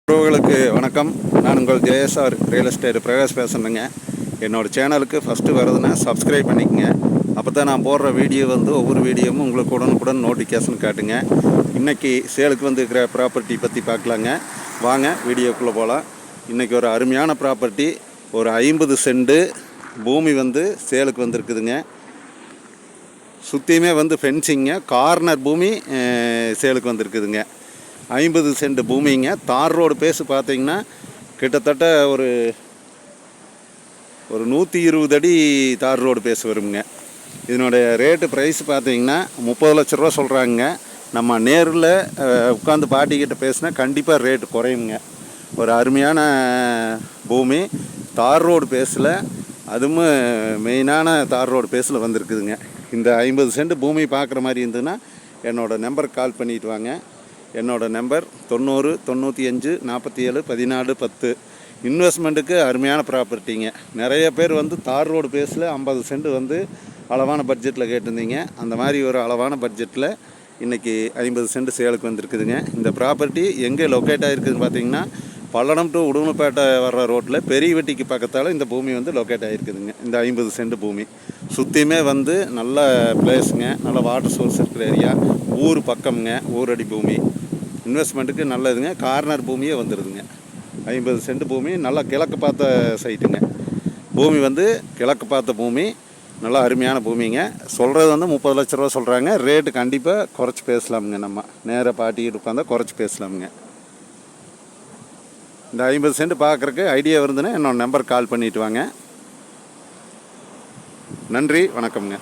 உறவுகளுக்கு வணக்கம். நான் உங்கள் ஜேஎஸ்ஆர் ரியல் எஸ்டேட் பிரகாஷ் பேசுகிறேங்க. என்னோடய சேனலுக்கு ஃபஸ்ட்டு வருதுன்னா சப்ஸ்கிரைப் பண்ணிக்கங்க. அப்போ தான் நான் போடுற வீடியோ ஒவ்வொரு வீடியோவும் உங்களுக்கு உடனுக்குடன் நோட்டிஃபிகேஷன் காட்டுங்க. இன்றைக்கி சேலுக்கு இருக்கிற ப்ராப்பர்ட்டி பற்றி பார்க்கலாங்க. வாங்க வீடியோக்குள்ளே போகலாம். இன்றைக்கி ஒரு அருமையான ப்ராப்பர்ட்டி, ஒரு 50 சென்ட் பூமி சேலுக்கு வந்திருக்குதுங்க. சுற்றியுமே ஃபென்சிங்க, கார்னர் பூமி சேலுக்கு வந்திருக்குதுங்க. 50 சென்ட் பூமிங்க. தார் ரோடு பேஸு பார்த்தீங்கன்னா கிட்டத்தட்ட ஒரு 120 அடி தார் ரோடு பேஸ் வருங்க. இதனுடைய ரேட்டு ப்ரைஸ் பார்த்தீங்கன்னா 30 லட்ச ரூபா சொல்கிறாங்க. நம்ம நேரில் உட்காந்து பாட்டிக்கிட்ட பேசினா கண்டிப்பாக ரேட்டு குறையுங்க. ஒரு அருமையான பூமி, தார் ரோடு பேஸில், அதுவும் மெயினான தார் ரோடு பேஸில் வந்திருக்குதுங்க. இந்த 50 சென்ட் பூமி பார்க்குற மாதிரி இருந்ததுன்னா என்னோடய நம்பருக்கு கால் பண்ணிட்டு வாங்க. என்னோடய நம்பர் 90 95 47 14 10. இன்வெஸ்ட்மெண்ட்டுக்கு அருமையான ப்ராப்பர்ட்டிங்க. நிறைய பேர் தார் ரோடு பேஸில் 50 சென்ட் அளவான பட்ஜெட்டில் கேட்டிருந்தீங்க. அந்த மாதிரி ஒரு அளவான பட்ஜெட்டில் இன்றைக்கி 50 சென்ட் சேலுக்கு வந்திருக்குதுங்க. இந்த ப்ராப்பர்ட்டி எங்கே லொக்கேட் ஆகிருக்குதுன்னு பார்த்தீங்கன்னா, பல்லடம் டு உடுமலைப்பேட்டை வர்ற ரோட்டில் பெரிய வெட்டிக்கு பக்கத்தால் இந்த பூமி லொக்கேட் ஆகிருக்குதுங்க. இந்த 50 சென்ட் பூமி சுற்றியுமே நல்ல பிளேஸுங்க, நல்ல வாட்டர் சோர்ஸ் இருக்கிற ஏரியா, ஊர் பக்கம்ங்க, ஊரடி பூமி. இன்வெஸ்ட்மெண்ட்டுக்கு நல்லதுங்க. கார்னர் பூமியே வந்துடுதுங்க. 50 சென்ட் பூமி, நல்லா கிழக்கு பார்த்த சைட்டுங்க. பூமி கிழக்கு பார்த்த பூமி, நல்லா அருமையான பூமிங்க. சொல்கிறது 30 லட்ச ரூபா சொல்கிறாங்க. ரேட்டு கண்டிப்பாக குறைச்சி பேசலாமுங்க. நம்ம நேராக பாட்டிக்கிட்டு உட்காந்தா குறைச்சி பேசலாமுங்க. இந்த 50 சென்ட் பார்க்குறக்கு ஐடியா இருந்துன்னா என்னோடய நம்பர் கால் பண்ணிவிட்டு வாங்க. நன்றி, வணக்கம்ங்க.